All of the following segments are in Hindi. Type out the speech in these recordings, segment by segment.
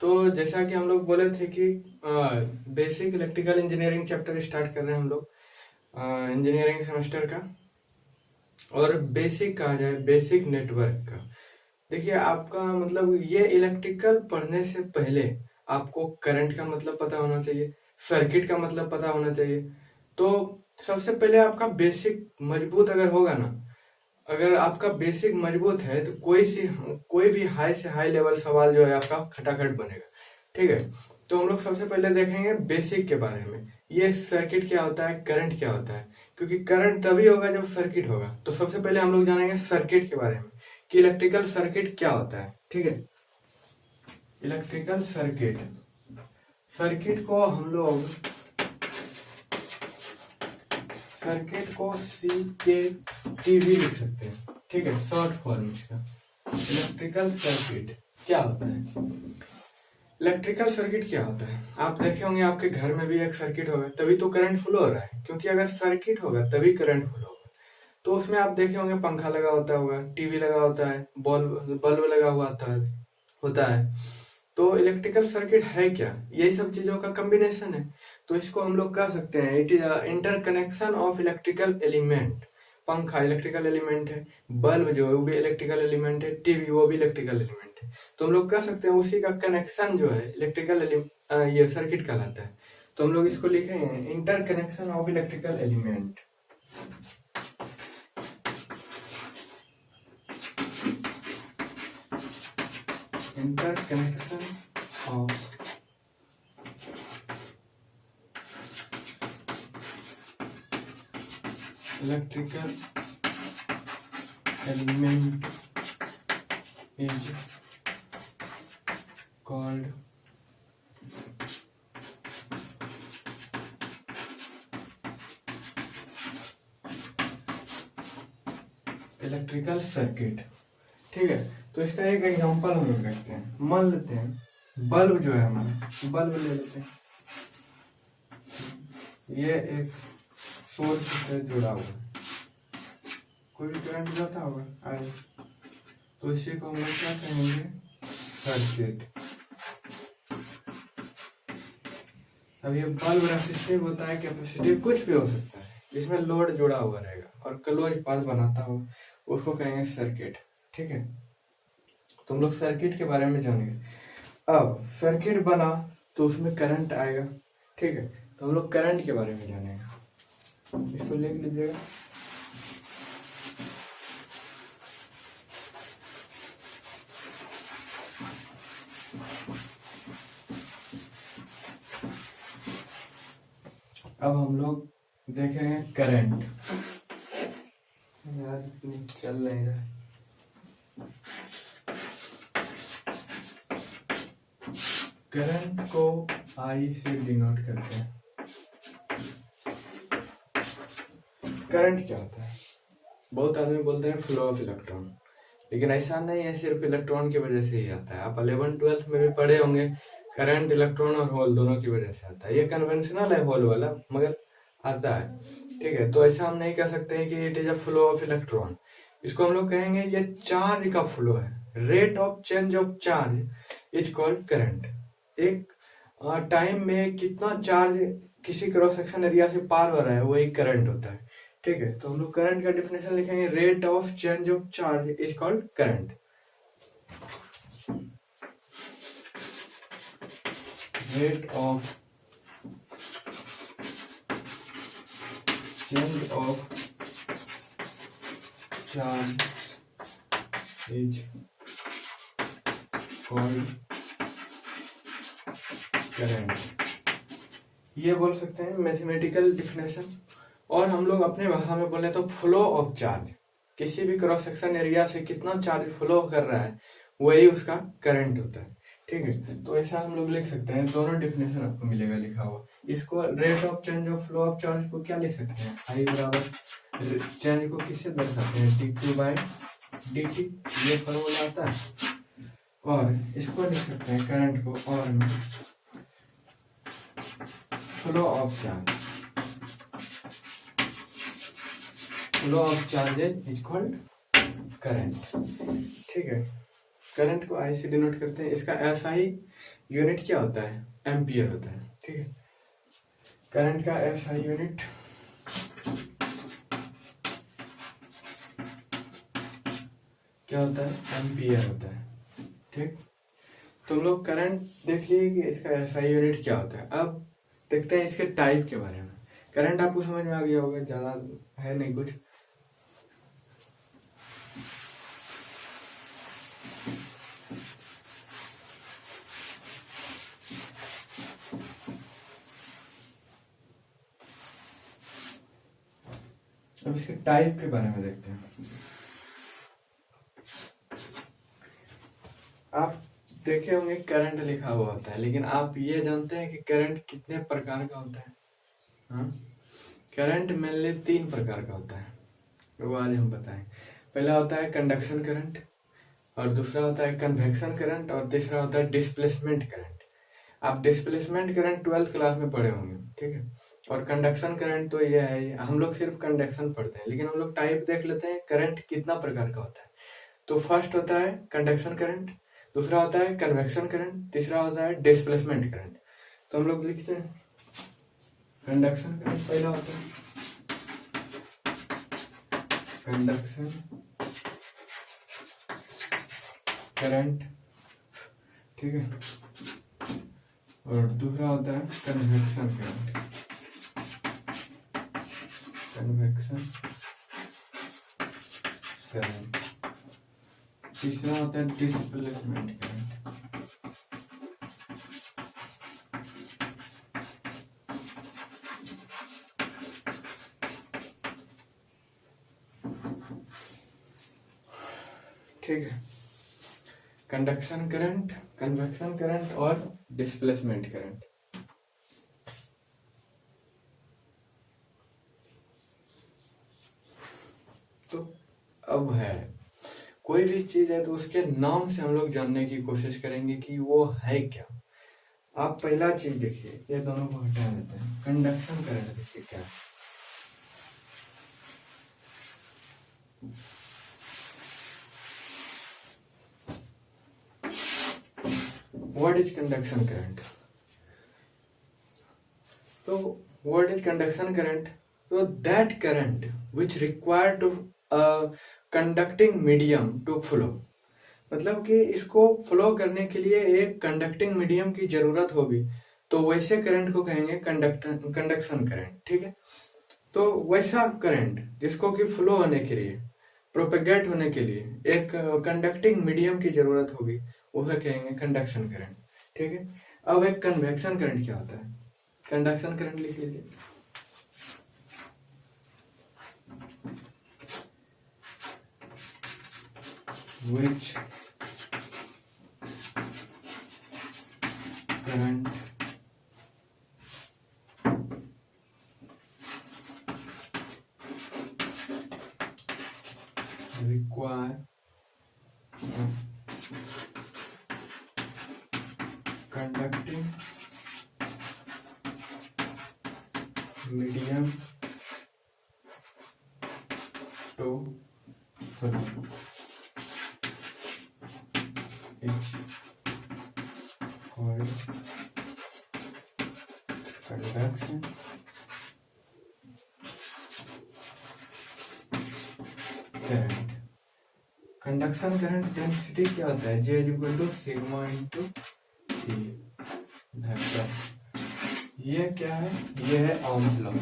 तो जैसा कि हम लोग बोले थे कि basic electrical engineering chapter start कर रहे हैं हम लोग इंजीनियरिंग सेमेस्टर का। और बेसिक कहा जाए बेसिक नेटवर्क का। देखिए आपका मतलब ये इलेक्ट्रिकल पढ़ने से पहले आपको करंट का मतलब पता होना चाहिए, सर्किट का मतलब पता होना चाहिए। तो सबसे पहले आपका बेसिक मजबूत अगर होगा ना, अगर आपका बेसिक मजबूत है तो कोई भी हाई से हाई लेवल सवाल जो है आपका खटाखट बनेगा। ठीक है, तो हम लोग सबसे पहले देखेंगे बेसिक के बारे में। ये सर्किट क्या होता है, करंट क्या होता है, क्योंकि करंट तभी होगा जब सर्किट होगा। तो सबसे पहले हम लोग जानेंगे सर्किट के बारे में कि इलेक्ट्रिकल सर्किट क्या होता है। ठीक है, इलेक्ट्रिकल सर्किट, सर्किट को हम लोग सी के टी भी लिख सकते हैं। ठीक है, शॉर्ट फॉर्म इसका। इलेक्ट्रिकल सर्किट क्या होता है, इलेक्ट्रिकल सर्किट क्या होता है, आप देखे होंगे आपके घर में भी एक सर्किट होगा तभी तो करंट फ्लो हो रहा है, क्योंकि अगर सर्किट होगा तभी करंट फ्लो होगा। तो उसमें आप देखे होंगे पंखा लगा होता होगा, टीवी लगा होता है, बल्ब बल्ब लगा हुआ होता है। तो इलेक्ट्रिकल सर्किट है क्या, यही सब चीजों का कॉम्बिनेशन है। तो इसको हम लोग कह सकते हैं it is interconnection of electrical element. पंखा इलेक्ट्रिकल एलिमेंट है, बल्ब जो है वो भी इलेक्ट्रिकल एलिमेंट है, टीवी वो भी इलेक्ट्रिकल एलिमेंट है। तो हम लोग कह सकते हैं उसी का कनेक्शन जो है इलेक्ट्रिकल ये सर्किट कहलाता है। तो हम लोग इसको लिखेंगे interconnection of electrical element. Interconnection of electrical element is called electrical circuit. ठीक है, तो इसका एक एग्जांपल हम लोग देखते हैं। मान लेते हैं बल्ब जो है हमारा, बल्ब ले लेते हैं, ये एक सोर्स से जुड़ा हुआ है, कोई भी करंट जाता होगा आई, तो इसी को हम लोग क्या कहेंगे, सर्किट। अब ये बल्ब रेसिस्टिव होता है, कैपेसिटिव, कुछ भी हो सकता है, इसमें लोड जुड़ा हुआ रहेगा और क्लोज पाथ बनाता हो, उसको कहेंगे सर्किट। ठीक है, तो हम लोग सर्किट के बारे में जानेंगे। अब सर्किट बना तो उसमें करंट आएगा। ठीक है, तो हम लोग करंट के बारे में जानेंगे, इसको लिख लीजिएगा। अब हम लोग देखेंगे करंट, यार चल नहीं रहा। करंट को आई से डिनोट करते हैं। करंट क्या होता है, बहुत आदमी बोलते हैं फ्लो ऑफ इलेक्ट्रॉन, लेकिन ऐसा नहीं है सिर्फ इलेक्ट्रॉन की वजह से ही आता है। आप 11th-12th में भी पढ़े होंगे, करंट इलेक्ट्रॉन और होल दोनों की वजह से आता है। ये कन्वेंशनल है होल वाला, मगर आता है। ठीक है, तो ऐसा हम नहीं कह सकते हैं कि it is a flow of electron. इसको हम लोग कहेंगे ये चार्ज का फ्लो है, rate of change of charge is called current. एक टाइम में कितना चार्ज किसी क्रॉस सेक्शन एरिया से पार हो रहा है वही करंट होता है। ठीक है, तो हम लोग करंट का डिफिनेशन लिखेंगे, rate of change of charge is called current. Rate of change of charge is called current. ये बोल सकते हैं मैथमेटिकल डिफिनेशन। और हम लोग अपने भाषा में बोले तो फ्लो ऑफ चार्ज, किसी भी क्रॉस सेक्शन एरिया से कितना चार्ज फ्लो कर रहा है वही उसका करंट होता है। ठीक है, तो ऐसा हम लोग लिख सकते हैं, दोनों डिफिनेशन आपको मिलेगा लिखा हुआ। इसको rate of change of flow of charge को क्या लिख सकते हैं, आई बराबर चेंज को किससे दर्शाते हैं, dq/dt, ये फॉर्मूला आता है। और इसको लिख सकते हैं करंट को, और flow of charge, flow of charge is called current. ठीक है, करंट को आई से डिनोट करते हैं। इसका एसआई यूनिट क्या होता है? एम्पियर होता है। ठीक है, करंट का एसआई यूनिट क्या होता है? एम्पियर होता है। ठीक, तुम लोग करंट देख लिए कि इसका एसआई यूनिट क्या होता है। अब देखते हैं इसके टाइप के बारे में। करंट आपको समझ में आ गया होगा, ज्यादा है नहीं कुछ। अब इसके टाइप के बारे में देखते हैं। आप देखे होंगे करंट लिखा हुआ होता है, लेकिन आप ये जानते हैं कि करंट कितने प्रकार का होता है? हाँ, करंट मेनली 3 प्रकार का होता है, वो आज हम बताएं। पहला होता है कंडक्शन करंट, और दूसरा होता है कन्वेक्शन करंट, और तीसरा होता है डिस्प्लेसमेंट करंट। आप डिस्प्लेसमेंट करंट 12th क्लास में पढ़े होंगे। ठीक है, और कंडक्शन करंट तो ये है, हम लोग सिर्फ कंडक्शन पढ़ते हैं, लेकिन हम लोग टाइप देख लेते हैं करंट कितना प्रकार का होता है। तो फर्स्ट होता है कंडक्शन करंट, दूसरा होता है कन्वेक्शन करंट, तीसरा होता है डिस्प्लेसमेंट करंट। तो हम लोग लिखते हैं कंडक्शन करंट पहला होता है कंडक्शन करंट, ठीक है, और दूसरा होता है कन्वेक्शन करंट, कन्वेक्शन करंट, तीसरा होता है डिस्प्लेसमेंट करंट। ठीक है, कंडक्शन करंट, कन्वेक्शन करंट और डिस्प्लेसमेंट करंट। तो अब है कोई भी चीज है तो उसके नाम से हम लोग जानने की कोशिश करेंगे कि वो है क्या। आप पहला चीज देखिए, ये दोनों को हटा देते हैं। कंडक्शन करंट देखिए क्या है। What is conduction current? So what is conduction current? So that current which required to conducting medium to flow, मतलब कि इसको फ्लो करने के लिए एक कंडक्टिंग मीडियम की जरूरत होगी, तो वैसे करंट को कहेंगे कंडक्शन करंट। ठीक है, तो वैसा करंट जिसको कि फ्लो होने के लिए, प्रोपेगेट होने के लिए एक कंडक्टिंग मीडियम की जरूरत होगी, उसे कहेंगे कंडक्शन करंट। ठीक है, अब एक कन्वेक्शन करंट क्या होता है? कंडक्शन करंट लिख लीजिए। Which current require conducting medium to flow is called conduction current. Conduction current density क्या होता है? J equal to sigma into T vector. ये क्या है? ये है ओम्स लॉ।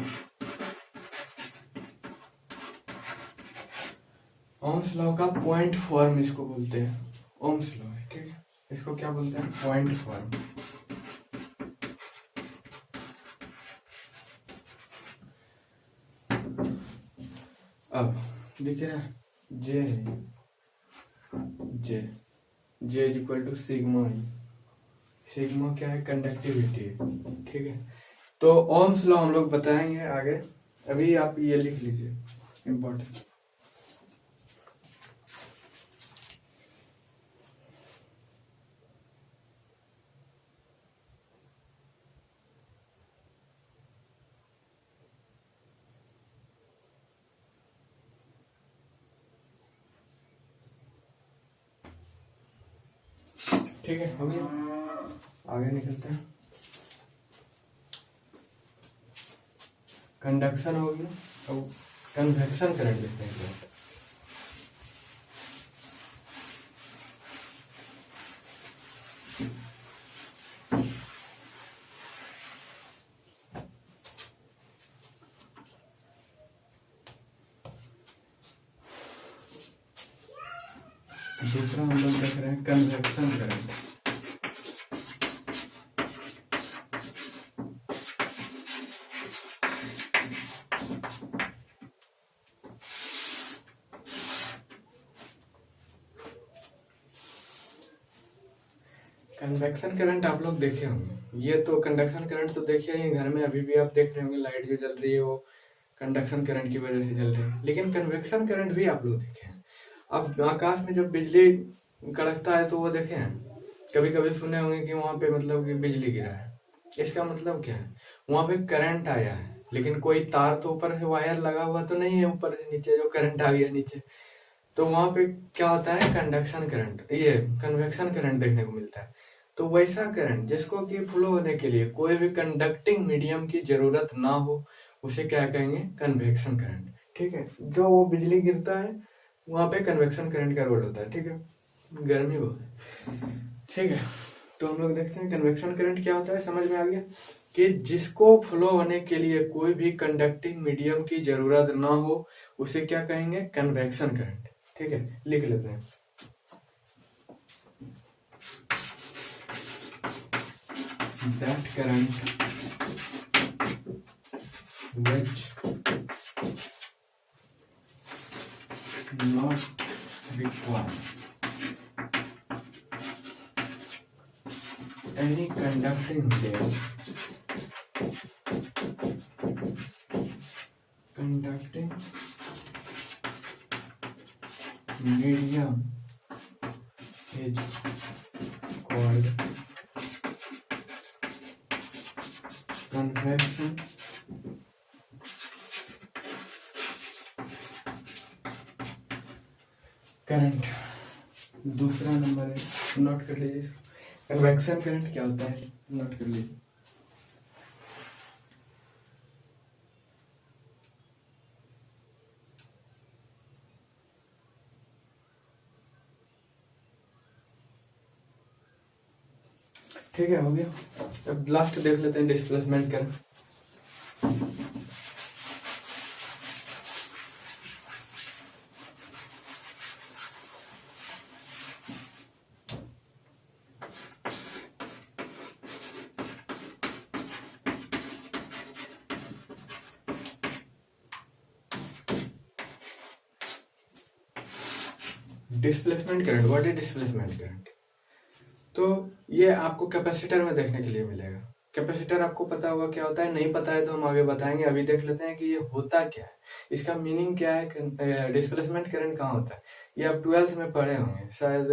ओम्स लॉ का पॉइंट फॉर्म इसको बोलते हैं। ओम्स लॉ है, ठीक है, इसको क्या बोलते हैं? Point form. अब देखिए ना, J J J is equal to sigma. Sigma क्या है? कंडक्टिविटी है। ठीक है, तो ओम्स लॉ हम लोग बताएंगे आगे, अभी आप ये लिख लीजिए, इम्पोर्टेंट। ठीक है, हो गया। आगे निकलते हैं। कंडक्शन हो गया, अब कन्वेक्शन करंट देखते हैं। दूसरा हम लोग देख रहे हैं कन्वेक्शन करंट। कन्वेक्शन करंट आप लोग देखे होंगे, ये तो कंडक्शन करंट तो देखे ही घर में, अभी भी आप देख रहे होंगे लाइट जो जल रही है वो कंडक्शन करंट की वजह से जल रही है। लेकिन कन्वेक्शन करंट भी आप लोग देखे हैं। अब आकाश में जब बिजली कड़कता है तो वो देखे हैं, कभी कभी सुने होंगे कि वहां पे मतलब कि बिजली गिरा है। इसका मतलब क्या है, वहां पे करंट आया है, लेकिन कोई तार तो ऊपर से वायर लगा हुआ तो नहीं है ऊपर से नीचे जो करंट आ गया नीचे, तो वहां पे क्या होता है कंडक्शन करंट, ये कन्वेक्शन करंट देखने को मिलता है। तो वैसा करंट जिसको कि फ्लो होने के लिए कोई भी कंडक्टिंग मीडियम की जरूरत ना हो, उसे क्या कहेंगे, कन्वेक्शन करंट। ठीक है, जो वो बिजली गिरता है वहां पे कन्वेक्शन करंट का रोल होता है। ठीक है, गर्मी बहुत है। ठीक है, तो हम लोग देखते हैं कन्वेक्शन करंट क्या होता है। समझ में आ गया कि जिसको फ्लो होने के लिए कोई भी कंडक्टिंग मीडियम की जरूरत ना हो, उसे क्या कहेंगे, कन्वेक्शन करंट। ठीक है, लिख लेते हैं। That current which not require any conducting medium, conducting medium is called convection current. दूसरा नंबर है, नोट कर लीजिए। कन्वेक्शन करंट क्या होता है, नोट कर लीजिए। ठीक है, हो गया। अब लास्ट देख लेते हैं displacement current. Displacement current, what is displacement current? तो ये आपको कैपेसिटर में देखने के लिए मिलेगा। कैपेसिटर आपको पता होगा क्या होता है, नहीं पता है तो हम आगे बताएंगे। अभी देख लेते हैं कि ये होता क्या है, इसका मीनिंग क्या है, डिस्प्लेसमेंट करंट कहाँ होता है। ये आप 12th में पढ़े होंगे शायद,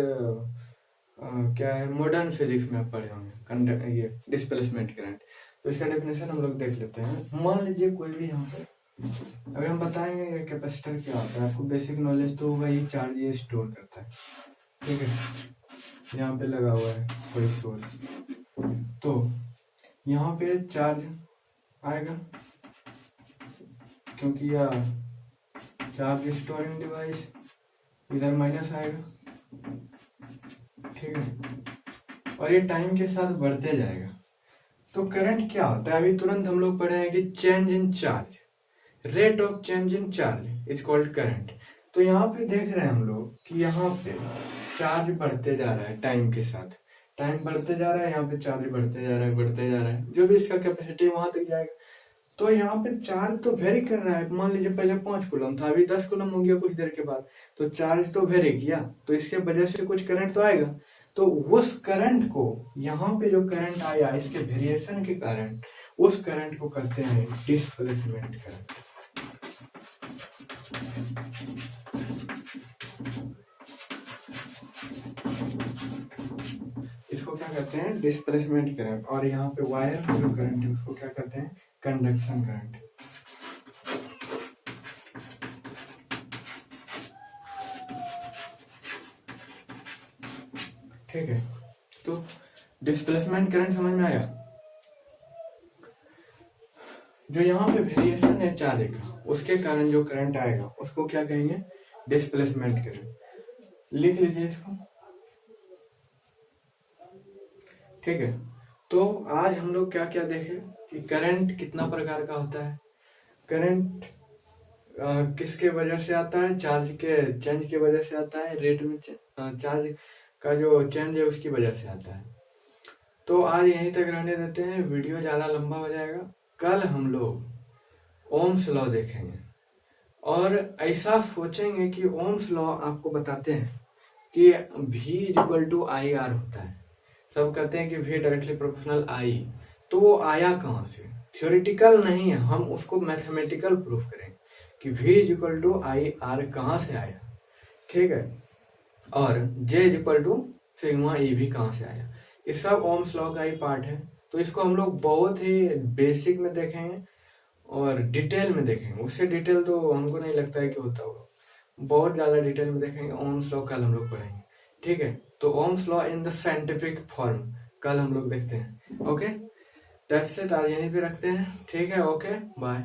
क्या है, मॉडर्न फिजिक्स में आप पढ़े होंगे ये डिस्प्लेसमेंट करंट। तो इसका डेफिनेशन हम लोग देख लेते हैं। मान लीजिए कोई भी यहाँ पे, अभी हम बताएंगे ये कैपेसिटर क्या होता है। आपको बेसिक नॉलेज तो होगा, ये चार्ज ये स्टोर करता है। ठीक है, यहाँ पे लगा हुआ है कोई सोर्स, तो यहाँ पे चार्ज आएगा क्योंकि यह चार्ज स्टोरिंग डिवाइस, इधर माइनस आएगा। ठीक है, और ये टाइम के साथ बढ़ते जाएगा। तो करंट क्या होता है, अभी तुरंत हम लोग पढ़े हैं कि change in charge, rate of change in charge is called current. तो यहाँ पे देख रहे हैं हम लोग कि यहाँ पे चार्ज बढ़ते जा रहा है टाइम के साथ, टाइम बढ़ते जा रहा है, यहाँ पे चार्ज बढ़ते जा रहा है, बढ़ते जा रहा है, जो भी इसका कैपेसिटी वहां तक जाएगा। तो यहाँ पे चार्ज तो वेरी कर रहा है। मान लीजिए पहले 5 कूलम था, अभी 10 कूलम हो गया कुछ देर के बाद, तो चार्ज तो वेरी किया, तो इसके वजह से कुछ करंट तो आएगा। तो उस करंट को, यहाँ पे जो करंट आया इसके वेरिएशन के कारण, उस करंट को कहते हैं डिस्प्लेसमेंट करंट। इसको क्या कहते हैं, डिस्प्लेसमेंट करंट। और यहाँ पे वायर जो करंट है उसको क्या कहते हैं, कंडक्शन करंट। ठीक है, तो डिस्प्लेसमेंट करंट समझ में आया। जो यहाँ पे वेरिएशन है चार्ज का, उसके कारण जो करंट आएगा उसको क्या कहेंगे, डिस्प्लेसमेंट करंट। लिख लीजिए इसको, ठीक है। तो आज हम लोग क्या क्या देखे कि करंट कितना प्रकार का होता है, करंट किसके वजह से आता है, चार्ज के चेंज की वजह से आता है, रेट में चार्ज का जो चेंज है उसकी वजह से आता है। तो आज यहीं तक रहने देते हैं, वीडियो ज़्यादा लंबा हो जाएगा। कल हम लोग ओम्स लॉ देखेंगे और ऐसा सोचेंगे कि ओम्स लॉ आपको बताते हैं कि V equal to I R होता है। सब कहते हैं कि V डायरेक्टली प्रोपोर्शनल I, तो वो आया कहाँ से, थ्योरेटिकल नहीं है, हम उसको मैथमेटिकल प्रूफ करेंगे कि V equal to I R कहाँ से आया, ठीक है। और J equal to sigma E भी कहाँ से आया, ये सब ओम्स लॉ का ही पार्ट है। तो इसको हम लोग बहुत ही बेसिक में देखेंगे और डिटेल में देखेंगे, उससे डिटेल तो हमको नहीं लगता है कि होता होगा, बहुत ज्यादा डिटेल में देखेंगे। ओम्स लॉ कल हम लोग पढ़ेंगे, ठीक है। तो Ohm's law in the scientific form कल हम लोग देखते हैं। ओके, दैट्स इट, आज यहीं पे रखते हैं, ठीक है। Okay, bye.